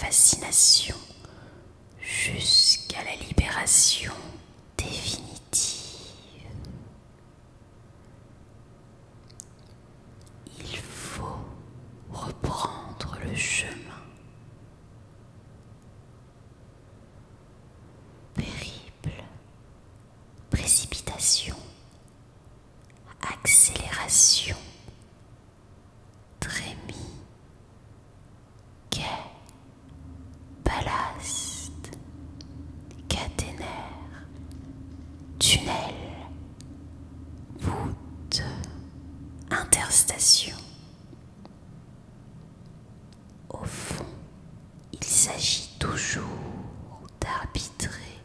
fascination jusqu'à la libération définitive. Il faut reprendre le chemin. Périple, précipitation, accélération, trémie, quai, ballast, caténaire, tunnel, voûte, interstation. Au fond, il s'agit toujours d'arbitrer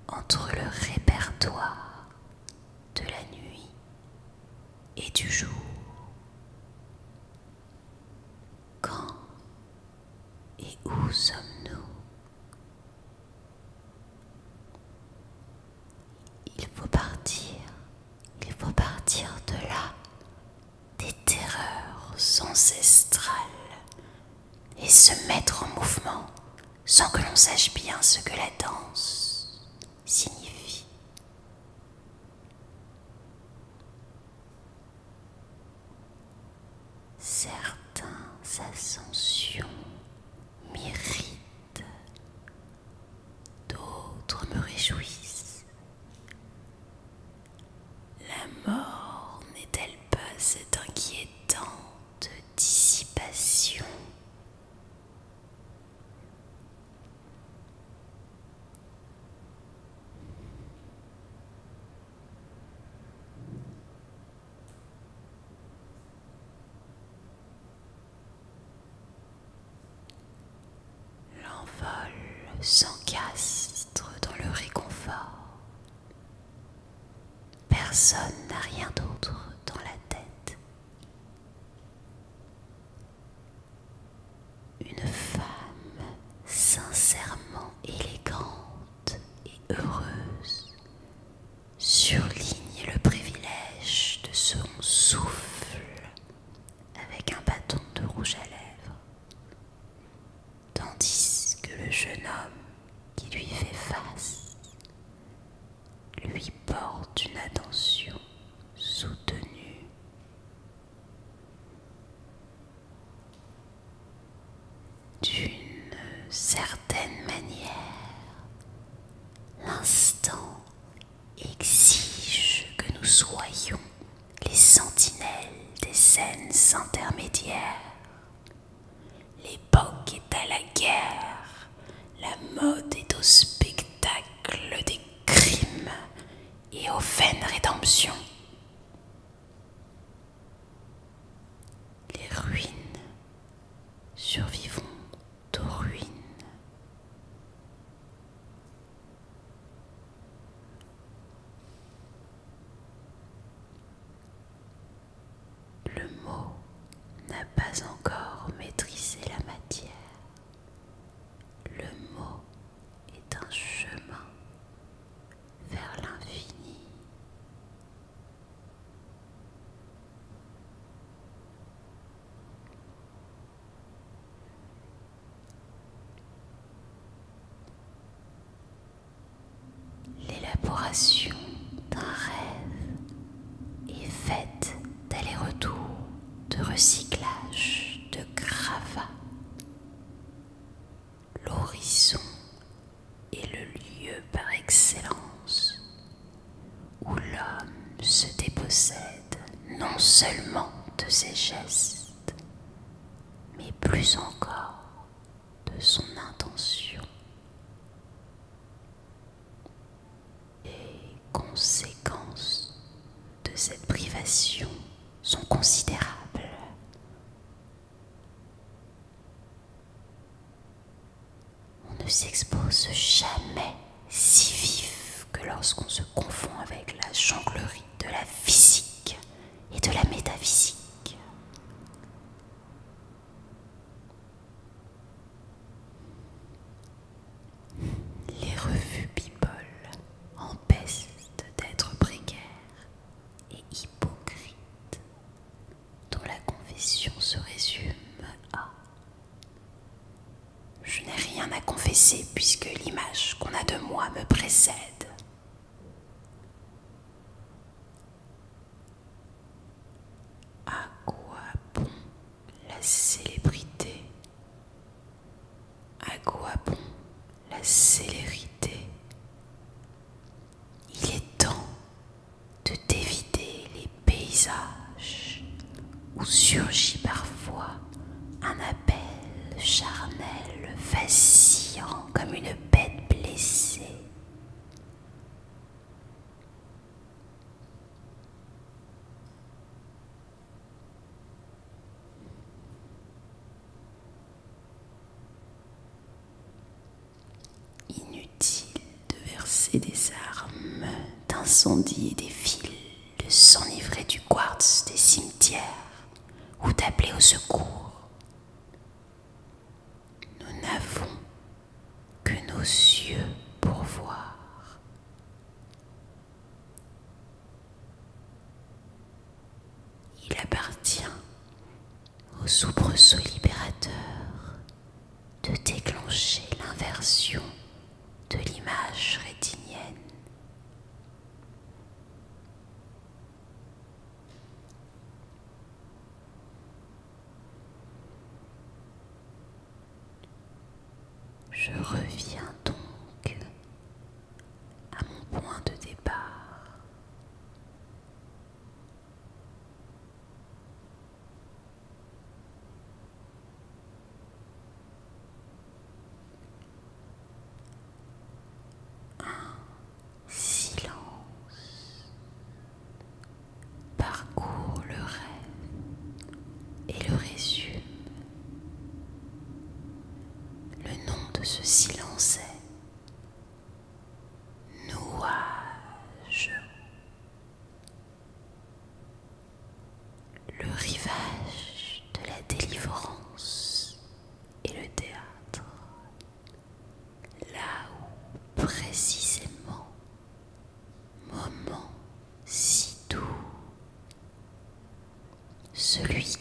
entre le répertoire de la nuit et du jour. Quand et où sommes-nous? Il faut partir de là, des terreurs ancestrales, et se mettre en mouvement sans que l'on sache bien ce que la danse signifie. Certaines ascensions m'irritent, d'autres me réjouissent. La mort n'est-elle pas cette inquiétante dissipation? L'envol s'encastre dans le réconfort. Personne n'a rien d'autre dans la tête. Une femme sincèrement élégante et heureuse surligne le privilège de son souffle avec un bâton de rouge à lèvres, tandis que le jeune homme qui lui fait face lui porte une attention soutenue. D'une certaine manière, l'instant exige que nous soyons les sentinelles des scènes intermédiaires. L'époque est à la guerre, la mode est au spectacle des crimes et aux vaines rédemptions. Les ruines survivront aux ruines. Le mot n'a pas encore maîtrisé la matière. Le mot est un chemin vers l'infini. L'élaboration d'un rêve est faite d'aller-retour, de recyclage, de gravats. L'horizon est le lieu par excellence où l'homme se dépossède non seulement de ses gestes, mais plus encore de son intention. Les conséquences de cette privation sont considérables. On ne s'expose jamais si vif que lorsqu'on se confond avec la jonglerie de la physique et de la métaphysique. Les revues people empestent d'être précaires et hypocrites, dont la confession se résume à « Je n'ai commencer puisque l'image qu'on a de moi me précède. À quoi bon la célébrité? À quoi bon la célérité? Il est temps de dévider les paysages où surgit parfois un appel charnel vacillant comme une bête blessée. Inutile de verser des armes, d'incendier des villes, de s'enivrer du quartz des cimetières ou d'appeler au secours. Nous n'avons que nos yeux pour voir. Il appartient au soubresaut libérateur de déclencher l'inversion de l'image rétinienne. Je reviens donc à mon point de départ. Silence parcourt le rêve et le résume. Le nom de ce silence est nuage. Le rivage de la délivrance et le théâtre. Là où précisément, moment si doux, celui